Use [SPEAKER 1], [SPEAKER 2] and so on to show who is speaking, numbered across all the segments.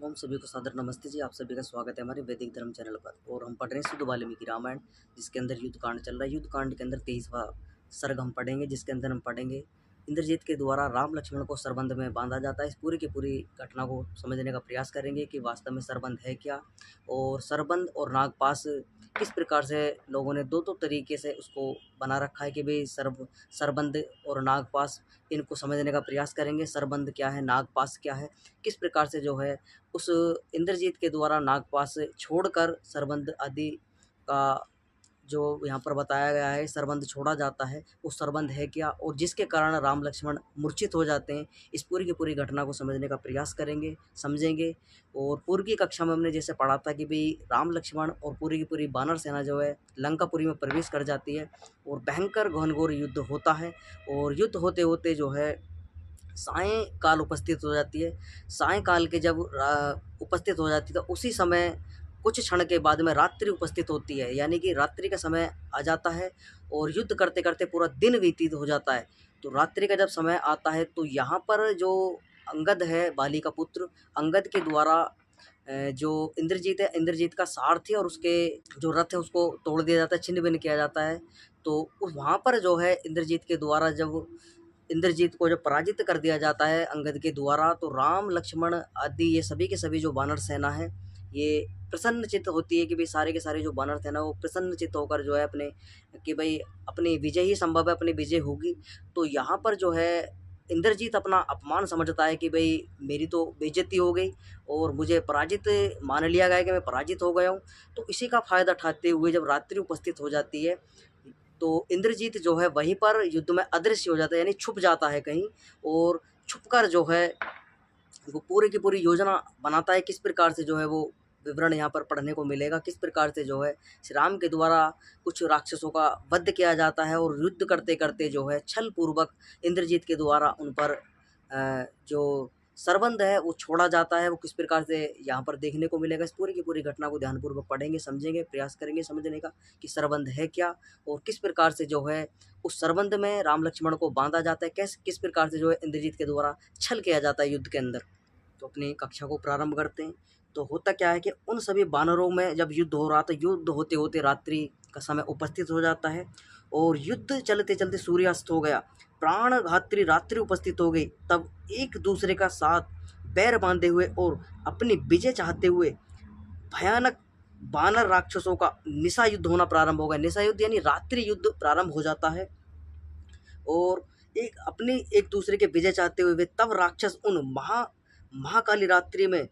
[SPEAKER 1] ओम सभी को सादर नमस्ते जी। आप सभी का स्वागत है हमारे वैदिक धर्म चैनल पर। और हम पढ़ रहे हैं शुद्ध वाल्मीकि रामायण, जिसके अंदर युद्ध कांड चल रहा है। युद्ध कांड के अंदर 23वां सर्ग हम पढ़ेंगे, जिसके अंदर हम पढ़ेंगे इंद्रजीत के द्वारा राम लक्ष्मण को सरबंध में बांधा जाता है। इस पूरी की पूरी घटना को समझने का प्रयास करेंगे कि वास्तव में सरबंध है क्या, और सरबंध और नागपाश किस प्रकार से लोगों ने दो तरीके से उसको बना रखा है कि भाई सरबंध और नागपाश, इनको समझने का प्रयास करेंगे। सरबंध क्या है, नागपाश क्या है, किस प्रकार से जो है उस इंद्रजीत के द्वारा नागपाश छोड़कर सरबंध आदि का जो यहाँ पर बताया गया है सरबंध छोड़ा जाता है, वो सरबंध है क्या, और जिसके कारण राम लक्ष्मण मूर्छित हो जाते हैं। इस पूरी की पूरी घटना को समझने का प्रयास करेंगे, समझेंगे। और पूर्व की कक्षा में हमने जैसे पढ़ा था कि भाई राम लक्ष्मण और पूरी की पूरी बानर सेना जो है लंकापुरी में प्रवेश कर जाती है और भयंकर घनघोर युद्ध होता है। और युद्ध होते होते जो है सायंकाल उपस्थित हो जाती है। सायंकाल के जब उपस्थित हो जाती है तो उसी समय कुछ क्षण के बाद में रात्रि उपस्थित होती है, यानी कि रात्रि का समय आ जाता है और युद्ध करते करते पूरा दिन व्यतीत हो जाता है। तो रात्रि का जब समय आता है तो यहाँ पर जो अंगद है, बाली का पुत्र, अंगद के द्वारा जो इंद्रजीत है, इंद्रजीत का सारथी और उसके जो रथ है उसको तोड़ दिया जाता है, छिन्न भिन्न किया जाता है। तो उस वहाँ पर जो है इंद्रजीत के द्वारा जब इंद्रजीत को जब पराजित कर दिया जाता है अंगद के द्वारा, तो राम लक्ष्मण आदि ये सभी के सभी जो वानर सेना है ये प्रसन्नचित्त होती है कि भाई सारे के सारे जो वानर सेना वो प्रसन्नचित्त होकर जो है अपने कि भाई अपनी विजय ही संभव है, अपनी विजय होगी। तो यहाँ पर जो है इंद्रजीत अपना अपमान समझता है कि भाई मेरी तो बेइज्जती हो गई और मुझे पराजित मान लिया गया कि मैं पराजित हो गया हूँ। तो इसी का फ़ायदा उठाते हुए जब रात्रि उपस्थित हो जाती है तो इंद्रजीत जो है वहीं पर युद्ध में अदृश्य हो जाता है, यानी छुप जाता है कहीं, और छुपकर जो है वो पूरी की पूरी योजना बनाता है। किस प्रकार से जो है वो विवरण यहाँ पर पढ़ने को मिलेगा, किस प्रकार से जो है श्री राम के द्वारा कुछ राक्षसों का वध किया जाता है और युद्ध करते करते जो है छल पूर्वक इंद्रजीत के द्वारा उन पर जो सरबंध है वो छोड़ा जाता है। वो किस प्रकार से यहाँ पर देखने को मिलेगा, इस पूरी की पूरी घटना को ध्यानपूर्वक पढ़ेंगे, समझेंगे, प्रयास करेंगे समझने का कि सरबंध है क्या और किस प्रकार से जो है उस सरबंध में राम लक्ष्मण को बांधा जाता है, कैसे किस प्रकार से जो है इंद्रजीत के द्वारा छल किया जाता है युद्ध के अंदर। तो अपनी कक्षा को प्रारंभ करते हैं। तो होता क्या है कि उन सभी बानरों में जब युद्ध हो रहा था, युद्ध होते होते रात्रि का समय उपस्थित हो जाता है और युद्ध चलते चलते सूर्यास्त हो गया, प्राण घात्री रात्रि उपस्थित हो गई। तब एक दूसरे का साथ बैर बांधे हुए और अपनी विजय चाहते हुए भयानक बानर राक्षसों का निशा युद्ध होना प्रारंभ हो गया। निशा युद्ध यानी रात्रि युद्ध प्रारंभ हो जाता है और एक दूसरे के विजय चाहते हुए वे तब राक्षस उन महाकाली रात्रि में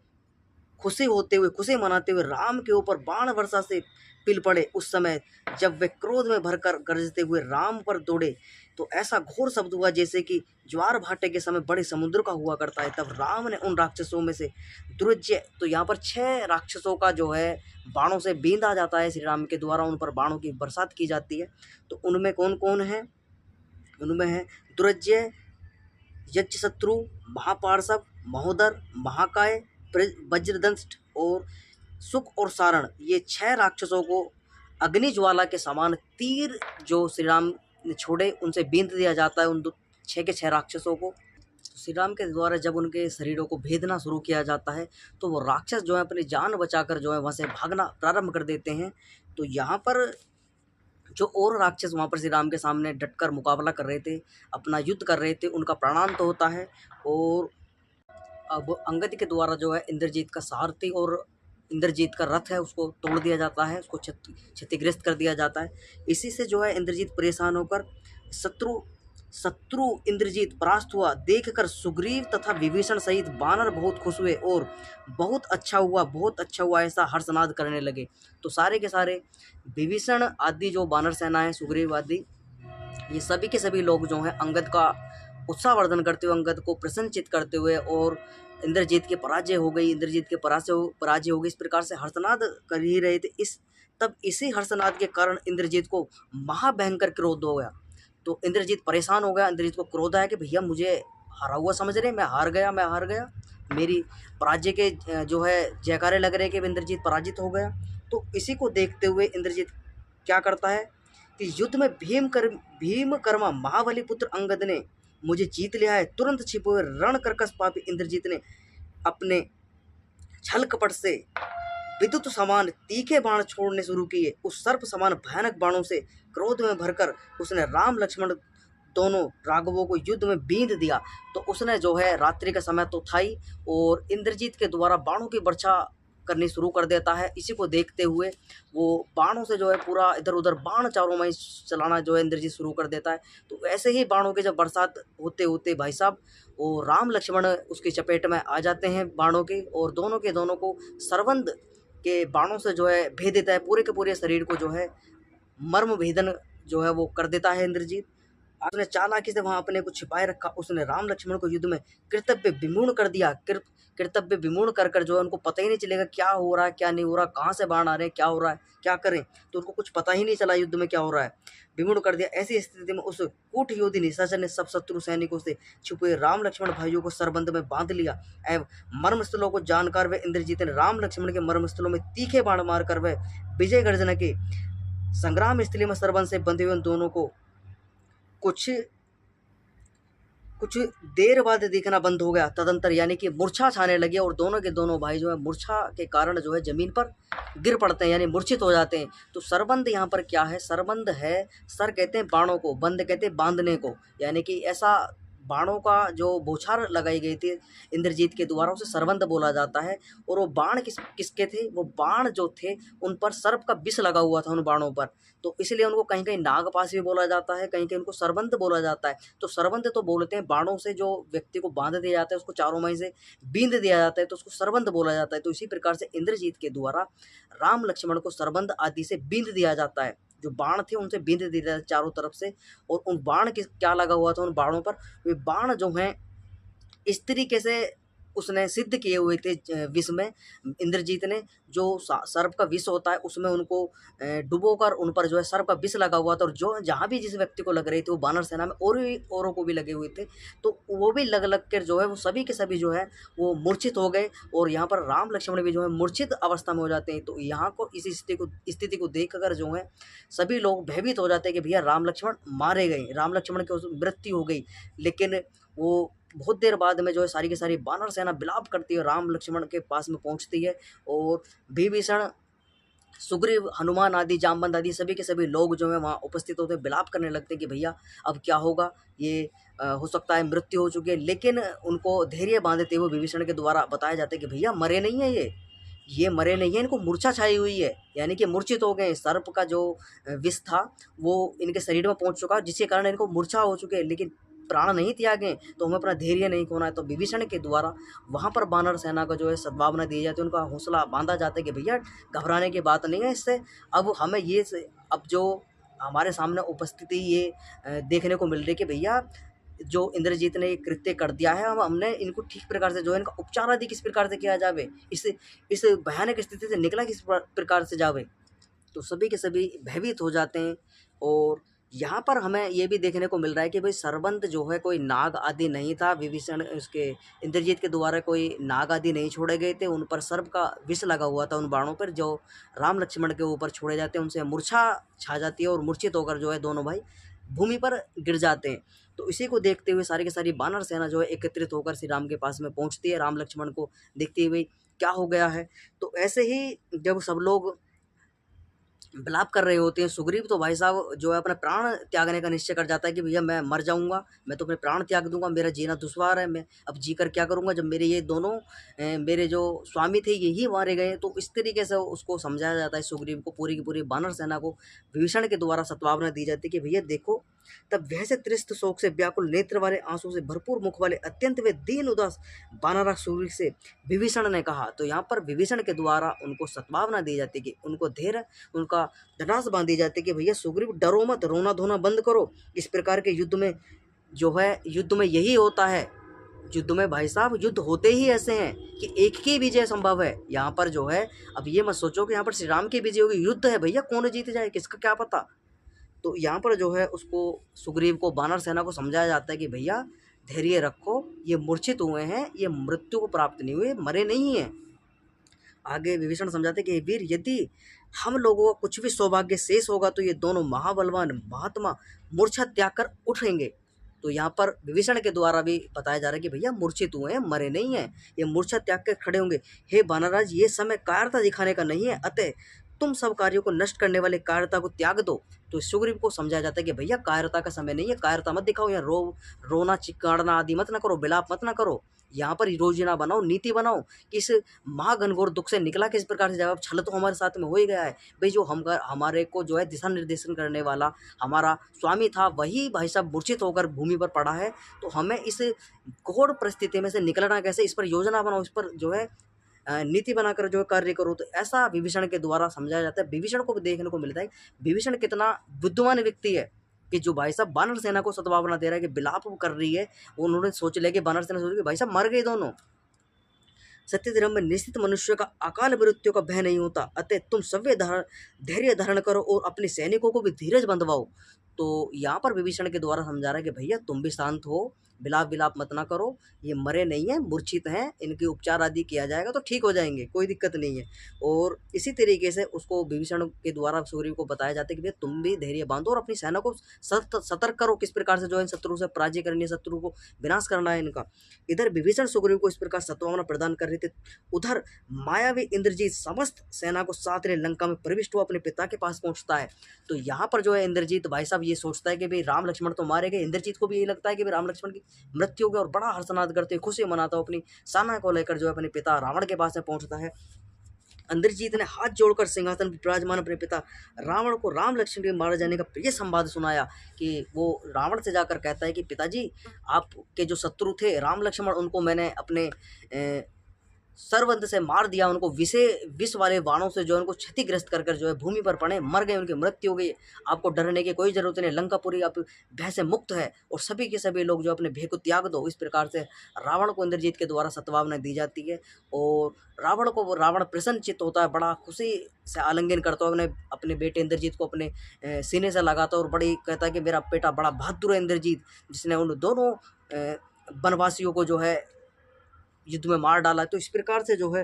[SPEAKER 1] खुशी मनाते हुए राम के ऊपर बाण वर्षा से पिल पड़े। उस समय जब वे क्रोध में भरकर गरजते हुए राम पर दौड़े तो ऐसा घोर शब्द हुआ जैसे कि ज्वार भाटे के समय बड़े समुद्र का हुआ करता है। तब राम ने उन राक्षसों में से दुर्जय, तो यहाँ पर 6 राक्षसों का जो है बाणों से बींधा जाता है श्री राम के द्वारा, उन पर बाणों की बरसात की जाती है। तो उनमें कौन कौन है? उनमें है दुर्जय, यक्षशत्रु, महापार्श्व, महोदर, महाकाय, वज्रदंष्ट और सुख और सारण, ये 6 राक्षसों को अग्नि ज्वाला के समान तीर जो श्री राम ने छोड़े उनसे बींध दिया जाता है, उन 6 के 6 राक्षसों को। श्री राम के द्वारा जब उनके शरीरों को भेदना शुरू किया जाता है तो वो राक्षस जो है अपनी जान बचाकर जो है वहाँ से भागना प्रारंभ कर देते हैं। तो यहाँ पर जो और राक्षस वहाँ पर श्री राम के सामने डटकर मुकाबला कर रहे थे, अपना युद्ध कर रहे थे, उनका प्राणांत होता है। और अब अंगद के द्वारा जो है इंद्रजीत का सारथी और इंद्रजीत का रथ है उसको तोड़ दिया जाता है, उसको क्षतिग्रस्त कर दिया जाता है। इसी से जो है इंद्रजीत परेशान होकर शत्रु इंद्रजीत परास्त हुआ देखकर सुग्रीव तथा विभीषण सहित वानर बहुत खुश हुए और बहुत अच्छा हुआ ऐसा हर्षनाद करने लगे। तो सारे के सारे विभीषण आदि जो वानर सेना है, सुग्रीव आदि, ये सभी के सभी लोग जो हैं अंगद का उत्साहवर्धन करते हुए, अंगद को प्रसन्नचित करते हुए, और इंद्रजीत की पराजय हो गई, इंद्रजीत के पराजय हो गई, इस प्रकार से हर्षनाद कर ही रहे थे। तब इसी हर्षनाद के कारण इंद्रजीत को महाभयंकर क्रोध हो गया। तो इंद्रजीत परेशान हो गया, इंद्रजीत को क्रोध आया कि भैया मुझे हारा हुआ समझ रहे, मैं हार गया, मेरी पराजय के जो है जयकारे लग रहे कि इंद्रजीत पराजित हो गया। तो इसी को देखते हुए इंद्रजीत क्या करता है कि युद्ध में भीमकर्मा महाबली पुत्र अंगद ने मुझे जीत लिया है। तुरंत छिपे हुए रण कर्कश पापी इंद्रजीत ने अपने छल कपट से विद्युत समान तीखे बाण छोड़ने शुरू किए। उस सर्प समान भयानक बाणों से क्रोध में भरकर उसने राम लक्ष्मण दोनों राघवों को युद्ध में बींध दिया। तो उसने जो है रात्रि का समय तो था ही, और इंद्रजीत के द्वारा बाणों की वर्षा करनी शुरू कर देता है। इसी को देखते हुए वो बाणों से जो है पूरा इधर उधर बाण चारों में चलाना जो है इंद्रजीत शुरू कर देता है। तो ऐसे ही बाणों के जब बरसात होते होते भाई साहब वो राम लक्ष्मण उसकी चपेट में आ जाते हैं बाणों के, और दोनों के दोनों को सरबंद के बाणों से जो है भेद देता है। पूरे के पूरे शरीर को जो है मर्म भेदन जो है वो कर देता है इंद्रजीत। उसने चालाकी से वहां अपने को छिपाए रखा। उसने राम लक्ष्मण को युद्ध में कर्तव्य विमूढ़ कर दिया। कर्तव्य विमूढ़ कर कर जो है उनको पता ही नहीं चलेगा क्या हो रहा है क्या नहीं हो रहा, कहाँ से बाण आ रहे हैं, क्या हो रहा है, क्या करें, तो उनको कुछ पता ही नहीं चला युद्ध में क्या हो रहा है। विमूढ़ कर दिया। ऐसी स्थिति में उस कूट योधी निशाचर ने सब शत्रु सैनिकों से छुपे राम लक्ष्मण भाइयों को सरबंद में बांध लिया। एवं मर्मस्थलों को जानकर वे इंद्रजीत ने राम लक्ष्मण के मर्मस्थलों में तीखे बाण मारकर वह विजय गर्जना के संग्राम स्थली में सरबंद से बंधे हुए दोनों को कुछ देर बाद दिखना बंद हो गया। तदंतर यानी कि मूर्छा छाने लगी, और दोनों के दोनों भाई जो है मूर्छा के कारण जो है जमीन पर गिर पड़ते हैं, यानी मूर्छित हो जाते हैं। तो सरबंद यहाँ पर क्या है, सरबंद है, सर कहते हैं बाणों को, बंद कहते हैं बांधने को, यानी कि ऐसा बाणों का जो बौछार लगाई गई थी इंद्रजीत के द्वारा उसे सरबंद बोला जाता है। और वो बाण किसके थे, वो बाण जो थे उन पर सर्प का विष लगा हुआ था उन बाणों पर, तो इसलिए उनको कहीं कहीं नागपाश भी बोला जाता है, कहीं कहीं उनको सरबंद बोला जाता है। तो सरबंद तो बोलते हैं बाणों से जो व्यक्ति को बांध दिया जाता है, उसको चारों मई से बींध दिया जाता है, तो उसको सरबंद बोला जाता है। तो इसी प्रकार से इंद्रजीत के द्वारा राम लक्ष्मण को सरबंद आदि से बींध दिया जाता है, जो बाण थे उनसे बींध दिया जाता है चारों तरफ से। और उन बाण की क्या लगा हुआ था उन बाणों पर, वे बाण जो हैं इस तरीके से उसने सिद्ध किए हुए थे विष में, इंद्रजीत ने जो सर्प का विष होता है उसमें उनको डुबोकर उन पर जो है सर्प का विष लगा हुआ था। और जो जहाँ भी जिस व्यक्ति को लग रही थी वो वानर सेना में औरों को भी लगे हुए थे, तो वो भी लग कर जो है वो सभी के सभी जो है वो मूर्छित हो गए। और यहाँ पर राम लक्ष्मण भी जो है मूर्छित अवस्था में हो जाते हैं। तो यहाँ को इस स्थिति को देख कर जो है सभी लोग भयभीत हो जाते हैं कि भैया राम लक्ष्मण मारे गए, राम लक्ष्मण की मृत्यु हो गई। लेकिन वो बहुत देर बाद में जो है सारी की सारी वानर सेना विलाप करती है, राम लक्ष्मण के पास में पहुंचती है, और विभीषण, सुग्रीव, हनुमान आदि, जामवंत आदि सभी के सभी लोग जो है वहाँ उपस्थित होते हैं, विलाप करने लगते हैं कि भैया अब क्या होगा, ये हो सकता है मृत्यु हो चुकी है। लेकिन उनको धैर्य बांधते हुए विभीषण के द्वारा बताया जाता है कि भैया मरे नहीं है, ये मरे नहीं है, इनको मूर्छा छाई हुई है, यानी कि मूर्छित हो गए। सर्प का जो विष था वो इनके शरीर में पहुंच चुका, जिसके कारण इनको मूर्छा हो चुके हैं, लेकिन प्राण नहीं त्यागे, तो हमें अपना धैर्य नहीं खोना है। तो विभीषण के द्वारा वहाँ पर वानर सेना को जो है सद्भावना दी जाती है, उनका हौसला बांधा जाता है कि भैया घबराने की बात नहीं है इससे। अब हमें ये अब जो हमारे सामने उपस्थिति ये देखने को मिल रही है कि भैया जो इंद्रजीत ने ये कृत्य कर दिया है, अब हमने इनको ठीक प्रकार से जो है इनका उपचार आदि किस प्रकार से किया जावे, इस भयानक स्थिति से निकला किस प्रकार से जावे। तो सभी के सभी भयभीत हो जाते हैं। और यहाँ पर हमें ये भी देखने को मिल रहा है कि भाई सरबंद जो है कोई नाग आदि नहीं था, विभीषण उसके इंद्रजीत के द्वारा कोई नाग आदि नहीं छोड़े गए थे, उन पर सर्प का विष लगा हुआ था उन बाणों पर जो राम लक्ष्मण के ऊपर छोड़े जाते हैं, उनसे मूर्छा छा जाती है और मूर्छित होकर जो है दोनों भाई भूमि पर गिर जाते हैं। तो इसी को देखते हुए सारी की सारी वानर सेना जो है एकत्रित होकर श्री राम के पास में पहुँचती है, राम लक्ष्मण को देखते हुए क्या हो गया है। तो ऐसे ही जब सब लोग विलाप कर रहे होते हैं, सुग्रीव तो भाई साहब जो है अपने प्राण त्यागने का निश्चय कर जाता है कि भैया मैं मर जाऊंगा, मैं तो अपने प्राण त्याग दूंगा, मेरा जीना दुश्वार है, मैं अब जीकर क्या करूंगा जब मेरे ये दोनों मेरे जो स्वामी थे यही मारे गए। तो इस तरीके से उसको समझाया जाता है सुग्रीव को, पूरी की पूरी वानर सेना को विभीषण के द्वारा सत्वावना दी जाती है कि भैया देखो। तब वैसे त्रिस्त शोक से व्याकुल नेत्र वाले, आंसू से भरपूर मुख वाले, अत्यंत वे दीन उदास वानर सुग्रीव से विभीषण ने कहा। तो यहाँ पर विभीषण के द्वारा उनको सद्भावना दी जाती है कि उनको धैर्य, उनका धनास बांधी जाती है कि भैया सुग्रीव डरो मत, रोना धोना बंद करो। इस प्रकार के युद्ध में जो है, युद्ध में यही होता है, युद्ध में भाई साहब युद्ध होते ही ऐसे हैं कि एक की विजय संभव है। यहाँ पर जो है अब ये मत सोचो कि यहाँ पर श्री राम की विजय होगी, युद्ध है भैया, कौन जीत जाए किसका क्या पता। तो यहाँ पर जो है उसको सुग्रीव को, वानर सेना को समझाया जाता है कि भैया धैर्य रखो, ये मूर्छित हुए हैं, ये मृत्यु को प्राप्त नहीं हुए, मरे नहीं हैं। आगे विभीषण समझाते कि वीर, यदि हम लोगों का कुछ भी सौभाग्य शेष होगा तो ये दोनों महाबलवान महात्मा मूर्छा त्याग कर उठेंगे। तो यहाँ पर विभीषण के द्वारा भी बताया जा रहा है कि भैया मूर्छित हुए हैं, मरे नहीं हैं, ये मूर्छा त्याग कर खड़े होंगे। हे वानरराज, ये समय कायरता दिखाने का नहीं है, अतः तुम सब कार्यों को नष्ट करने वाले कायरता को त्याग दो। तो सुग्रीव को समझाया जाता है कि भैया कायरता का समय नहीं है, कायरता मत दिखाओ, या रोना चिकाड़ना आदि मत ना करो, विलाप मत ना करो। यहाँ पर योजना बनाओ, नीति बनाओ कि इस महाघनघोर दुख से निकला किस प्रकार से जाए। अब छल तो हमारे साथ में हो ही गया है भाई, जो हम हमारे को जो है दिशा निर्देशन करने वाला हमारा स्वामी था, वही भाई साहब मूर्छित होकर भूमि पर पड़ा है। तो हमें इस घोर परिस्थिति में से निकलना कैसे, इस पर योजना बनाओ, इस पर जो है नीति बनाकर जो है कार्य करो। तो ऐसा विभीषण के द्वारा समझाया जाता है। विभीषण को भी देखने को मिलता है विभीषण कितना बुद्धिमान व्यक्ति है कि जो भाई साहब वानर सेना को सद्भावना दे रहा है कि विलाप कर रही है, उन्होंने सोच लिया कि वानर सेना सोच कि भाई साहब मर गए दोनों। सत्य धर्म में निश्चित मनुष्य का अकाल मृत्यु का भय नहीं होता, अतः तुम सभ्य धैर्य धारण करो और अपने सैनिकों को भी धीरज बंधवाओ। तो यहाँ पर विभीषण के द्वारा समझा रहा है कि भैया तुम भी शांत हो, विलाप विलाप मत ना करो, ये मरे नहीं हैं, मूर्छित हैं, इनके उपचार आदि किया जाएगा तो ठीक हो जाएंगे, कोई दिक्कत नहीं है। और इसी तरीके से उसको विभीषण के द्वारा सुग्रीव को बताया जाता है कि भैया तुम भी धैर्य बांधो और अपनी सेना को सतर्क करो, किस प्रकार से जो है शत्रु से पराजय करनी है, शत्रु को विनाश करना है इनका। इधर विभीषण सुग्रीव को इस प्रकार सत्वावना प्रदान कर रहे थे। उधर मायावी इंद्रजीत समस्त सेना को साथ ले लंका में प्रविष्ट हुआ अपने पिता के पास पहुंचता है। तो यहाँ पर जो है इंद्रजीत भाई साहब ये सोचता है कि भाई राम लक्ष्मण तो मारे गए, इंद्रजीत को भी यही लगता है कि भाई राम लक्ष्मण की मृत्यु हो गई, और बड़ा हर्षनाद करते खुशी मनाता हो अपनी सेना को लेकर जो है अपने पिता रावण के पास में पहुंचता है। इंद्रजीत ने हाथ जोड़कर सिंहासन पर विराजमान अपने पिता रावण को राम लक्ष्मण के मारे जाने का प्रिय संवाद सुनाया। कि वो रावण से जाकर कहता है कि पिताजी, आपके जो शत्रु थे राम लक्ष्मण, उनको मैंने अपने सरवंत से मार दिया, उनको विष वाले बाणों से जो उनको क्षतिग्रस्त कर कर जो है भूमि पर पड़े, मर गए, उनकी मृत्यु हो गई। आपको डरने की कोई जरूरत नहीं, लंकापुरी आप भय से मुक्त है और सभी के सभी लोग जो अपने भय को त्याग दो। इस प्रकार से रावण को इंद्रजीत के द्वारा सत्वावना दी जाती है और रावण प्रसन्नचित्त होता है, बड़ा खुशी से आलिंगन करता है अपने बेटे इंद्रजीत को, अपने सीने से लगाता है और बड़ी कहता है कि मेरा बेटा बड़ा बहादुर है इंद्रजीत, जिसने उन दोनों वनवासियों को जो है युद्ध में मार डाला। तो इस प्रकार से जो है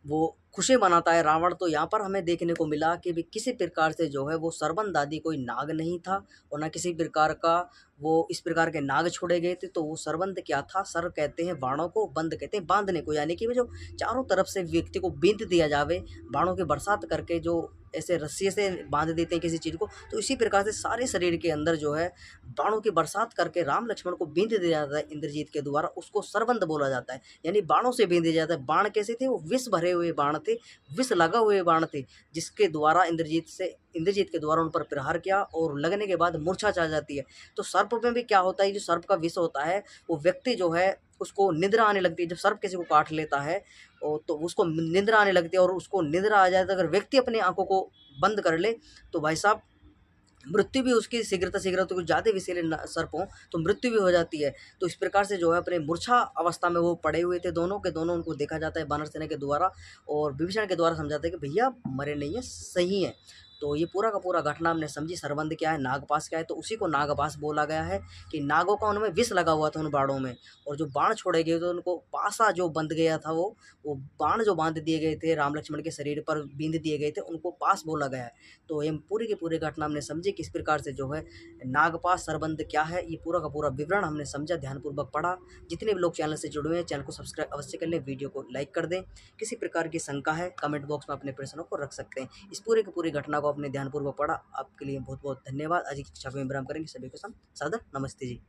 [SPEAKER 1] वो खुशी मनाता है रावण। तो यहाँ पर हमें देखने को मिला कि भी किसी प्रकार से जो है वो सरबंद आदि कोई नाग नहीं था और न किसी प्रकार का वो इस प्रकार के नाग छोड़े गए थे। तो वो सरबंद क्या था, सर कहते हैं बाणों को, बंद कहते हैं बांधने को, यानी कि वो जो चारों तरफ से व्यक्ति को बींध दिया जावे, बाणों की बरसात करके जो ऐसे रस्सी से बांध देते हैं किसी चीज़ को, तो इसी प्रकार से सारे शरीर के अंदर जो है बाणों की बरसात करके राम लक्ष्मण को बींध दिया जाता है इंद्रजीत के द्वारा, उसको सरबंद बोला जाता है, यानी बाणों से बींध दिया जाता है। बाण कैसे थे, वो विष भरे हुए बाण थे, विष लगा हुए बाण थे, जिसके द्वारा इंद्रजीत के द्वारा उन पर प्रहार किया और लगने के बाद मूर्छा चाह जाती है। तो सर्प में भी क्या होता है, जो सर्प का विष होता है वो व्यक्ति जो है उसको निद्रा आने लगती है। जब सर्प किसी को काट लेता है तो उसको निद्रा आने लगती है और उसको निद्रा आ जाए तो अगर व्यक्ति अपनी आंखों को बंद कर ले तो भाई साहब मृत्यु भी उसकी शीघ्रता कुछ ज़्यादा विषैले सर्प हों तो मृत्यु भी हो जाती है। तो इस प्रकार से जो है अपने मूर्छा अवस्था में वो पड़े हुए थे दोनों के दोनों, उनको देखा जाता है वानर सेना के द्वारा और विभीषण के द्वारा समझाते हैं कि भैया मरे नहीं है, सही है। तो ये पूरा का पूरा घटना हमने समझी, सरबंध क्या है, नागपाश क्या है, तो उसी को नागपाश बोला गया है कि नागों का उनमें विष लगा हुआ था उन बाणों में, और जो बाण छोड़े गए थे उनको पासा जो बंध गया था वो बाण जो बांध दिए गए थे राम लक्ष्मण के शरीर पर बींध दिए गए थे, उनको पास बोला गया है। तो ये पूरी की पूरी घटना हमने समझी किस प्रकार से जो है नागपाश सरबंध क्या है, ये पूरा का पूरा विवरण हमने समझा, ध्यानपूर्वक पढ़ा। जितने भी लोग चैनल से जुड़े हुए हैं चैनल को सब्सक्राइब अवश्य कर लें, वीडियो को लाइक कर दें। किसी प्रकार की शंका है कमेंट बॉक्स में अपने प्रश्नों को रख सकते हैं। इस पूरी की पूरी घटना को अपने ध्यानपूर्वक पढ़ा, आपके लिए बहुत बहुत धन्यवाद। आज की शिक्षा को विराम करेंगे, सभी को सादर नमस्ते जी।